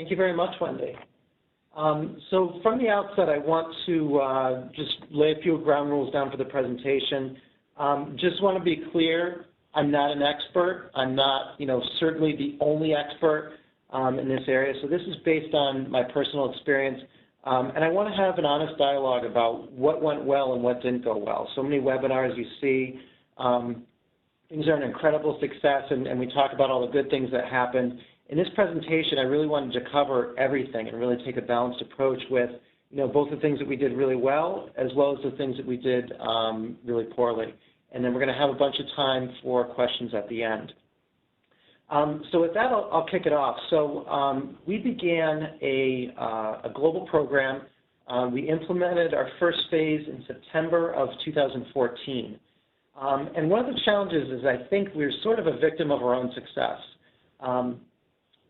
Thank you very much, Wendy. So from the outset, I want to just lay a few ground rules down for the presentation. Just want to be clear, I'm not an expert. I'm not, certainly the only expert in this area. So this is based on my personal experience. And I want to have an honest dialogue about what went well and what didn't go well. So many webinars you see, things are an incredible success, and we talk about all the good things that happened. In this presentation, I really wanted to cover everything and really take a balanced approach with, both the things that we did really well as the things that we did really poorly. And then we're going to have a bunch of time for questions at the end. So with that, I'll kick it off. So we began a global program. We implemented our first phase in September of 2014. And one of the challenges is I think we're sort of a victim of our own success.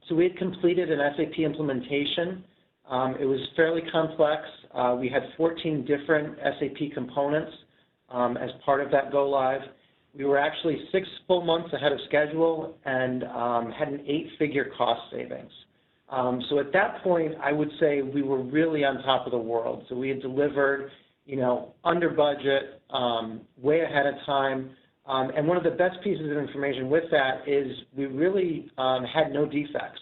So we had completed an SAP implementation. It was fairly complex. We had 14 different SAP components as part of that go-live. We were actually 6 full months ahead of schedule and had an 8-figure cost savings. So at that point, I would say we were really on top of the world. So we had delivered, under budget, way ahead of time. And one of the best pieces of information with that is we really had no defects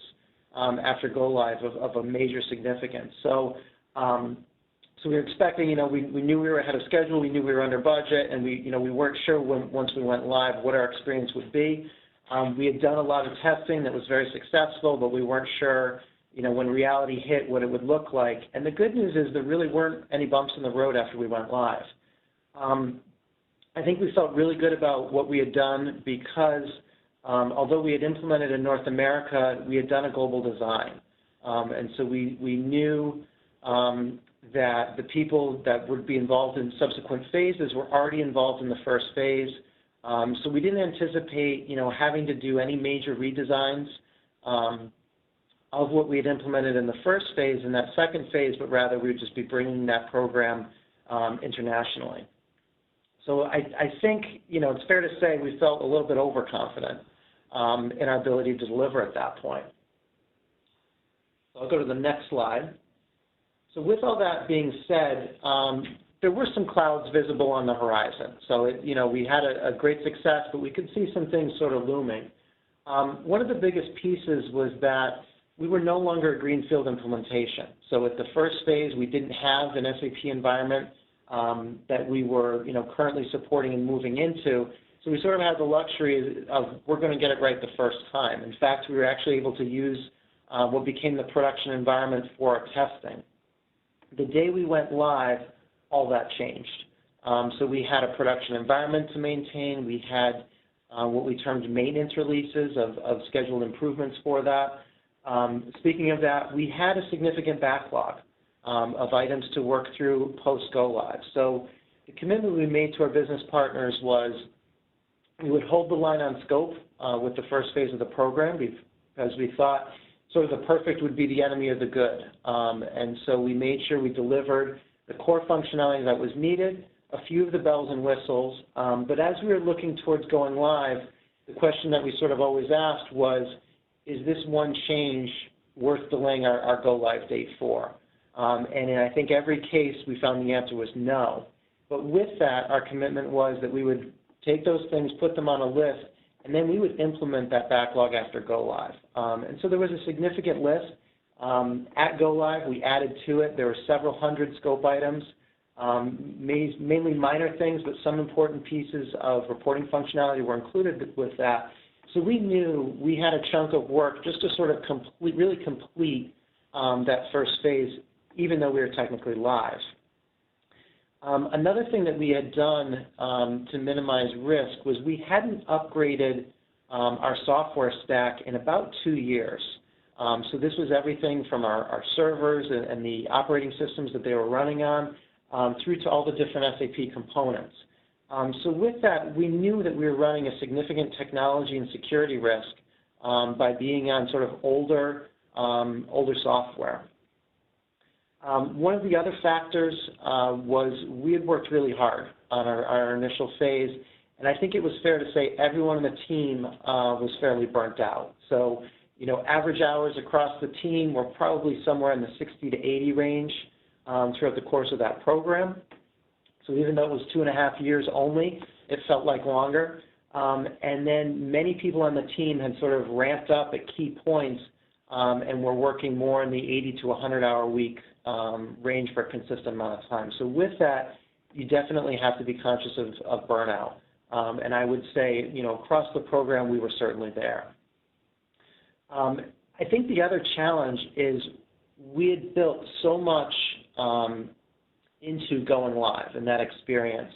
after go-live of a major significance. So, so we were expecting, we knew we were ahead of schedule, we knew we were under budget, and we weren't sure once we went live what our experience would be. We had done a lot of testing that was very successful, but we weren't sure, when reality hit, what it would look like. And the good news is there really weren't any bumps in the road after we went live. I think we felt really good about what we had done because although we had implemented in North America, we had done a global design. And so we knew that the people that would be involved in subsequent phases were already involved in the first phase. So we didn't anticipate, having to do any major redesigns of what we had implemented in the first phase and that second phase, but rather we would just be bringing that program internationally. So I think, it's fair to say we felt a little bit overconfident in our ability to deliver at that point. So I'll go to the next slide. So with all that being said, there were some clouds visible on the horizon. So, we had a great success, but we could see some things sort of looming. One of the biggest pieces was that we were no longer a greenfield implementation. So at the first phase, we didn't have an SAP environment that we were, currently supporting and moving into. So we sort of had the luxury of we're going to get it right the first time. In fact, we were actually able to use what became the production environment for our testing. The day we went live, all that changed. So we had a production environment to maintain. We had what we termed maintenance releases of scheduled improvements for that. Speaking of that, we had a significant backlog of items to work through post-go-live. So the commitment we made to our business partners was we would hold the line on scope with the first phase of the program because we thought sort of the perfect would be the enemy of the good. And so we made sure we delivered the core functionality that was needed, a few of the bells and whistles. But as we were looking towards going live, the question that we sort of always asked was, is this one change worth delaying our go-live date for? And in I think every case we found the answer was no. But with that, our commitment was that we would take those things, put them on a list, and then we would implement that backlog after go-live. And so there was a significant list. At go-live, we added to it. There were several hundred scope items, mainly minor things, but some important pieces of reporting functionality were included with that. So we knew we had a chunk of work just to sort of really complete that first phase, even though we were technically live. Another thing that we had done to minimize risk was we hadn't upgraded our software stack in about 2 years. So this was everything from our servers and the operating systems that they were running on through to all the different SAP components. So with that, we knew that we were running a significant technology and security risk by being on sort of older software. One of the other factors was we had worked really hard on our initial phase, and I think it was fair to say everyone on the team was fairly burnt out. So, Average hours across the team were probably somewhere in the 60 to 80 range throughout the course of that program. So even though it was 2.5 years only, it felt like longer. And then many people on the team had sort of ramped up at key points and were working more in the 80 to 100-hour week range for a consistent amount of time. So with that, you definitely have to be conscious of burnout. And I would say, across the program, we were certainly there. I think the other challenge is we had built so much into going live and that experience.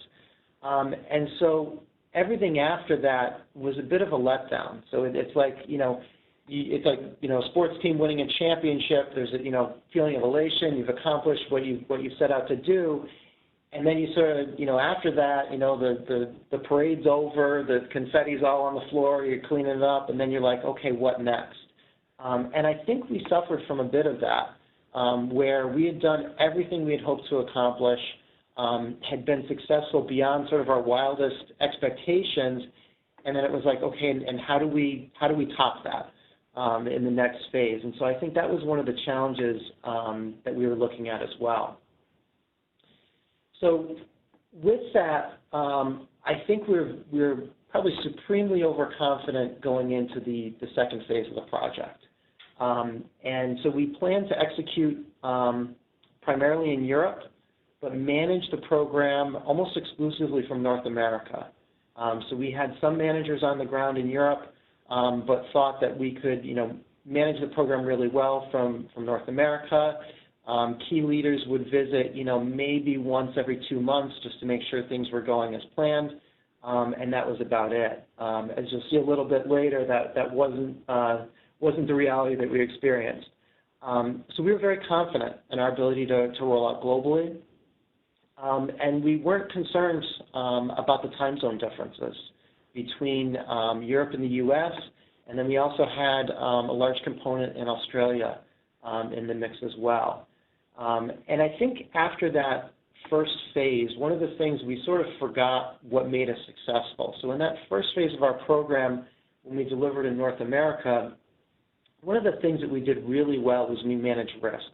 And so everything after that was a bit of a letdown. So it's like, a sports team winning a championship. There's a, feeling of elation. You've accomplished what you set out to do. And then you sort of, after that, the parade's over, the confetti's all on the floor, you're cleaning it up, and then you're like, okay, what next? And I think we suffered from a bit of that, where we had done everything we had hoped to accomplish, had been successful beyond sort of our wildest expectations, and then it was like, okay, and how do we top that in the next phase? And so I think that was one of the challenges that we were looking at as well. So with that, I think we're probably supremely overconfident going into the second phase of the project. And so we plan to execute primarily in Europe, but manage the program almost exclusively from North America. So we had some managers on the ground in Europe, but thought that we could, manage the program really well from North America. Key leaders would visit, maybe once every 2 months just to make sure things were going as planned, and that was about it. As you'll see a little bit later, that wasn't the reality that we experienced. So we were very confident in our ability to roll out globally, and we weren't concerned about the time zone differences between Europe and the U.S., and then we also had a large component in Australia in the mix as well. And I think after that first phase, one of the things we sort of forgot what made us successful. So in that first phase of our program, when we delivered in North America, one of the things that we did really well was we managed risks.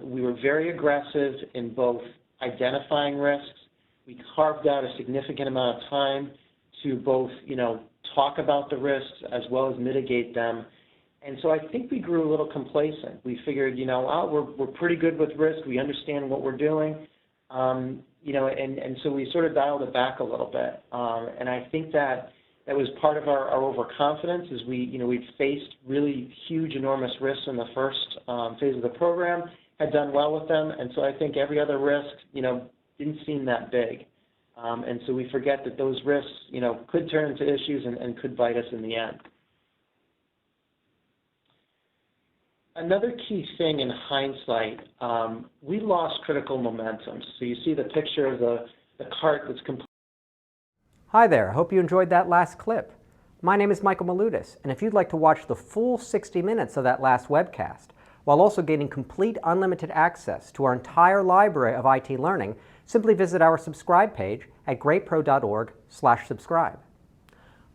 We were very aggressive in both identifying risks. We carved out a significant amount of time to both, talk about the risks as well as mitigate them. And so I think we grew a little complacent. We figured, we're pretty good with risk. We understand what we're doing, and so we sort of dialed it back a little bit. And I think that was part of our overconfidence, is we'd faced really huge, enormous risks in the first phase of the program, had done well with them, and so I think every other risk, didn't seem that big. And so we forget that those risks, could turn into issues and could bite us in the end. Another key thing in hindsight, we lost critical momentum. So you see the picture of the cart that's complete. Hi there, hope you enjoyed that last clip. My name is Michael Malutis, and if you'd like to watch the full 60 minutes of that last webcast, while also gaining complete unlimited access to our entire library of IT learning, simply visit our subscribe page at greatpro.org/subscribe.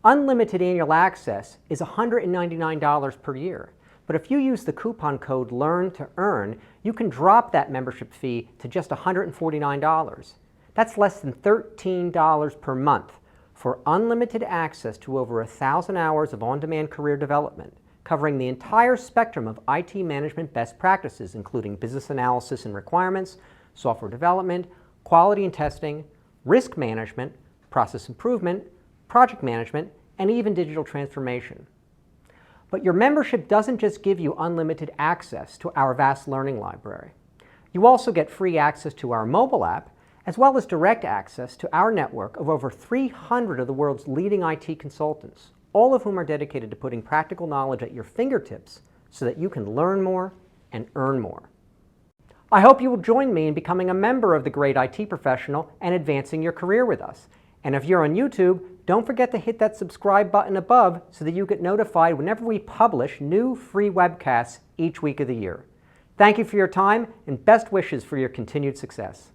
Unlimited annual access is $199 per year. But if you use the coupon code LEARN2EARN, you can drop that membership fee to just $149. That's less than $13 per month for unlimited access to over 1,000 hours of on-demand career development, covering the entire spectrum of IT management best practices, including business analysis and requirements, software development, quality and testing, risk management, process improvement, project management, and even digital transformation. But your membership doesn't just give you unlimited access to our vast learning library. You also get free access to our mobile app, as well as direct access to our network of over 300 of the world's leading IT consultants, all of whom are dedicated to putting practical knowledge at your fingertips so that you can learn more and earn more. I hope you will join me in becoming a member of the Great IT Professional and advancing your career with us. And if you're on YouTube, don't forget to hit that subscribe button above so that you get notified whenever we publish new free webcasts each week of the year. Thank you for your time and best wishes for your continued success.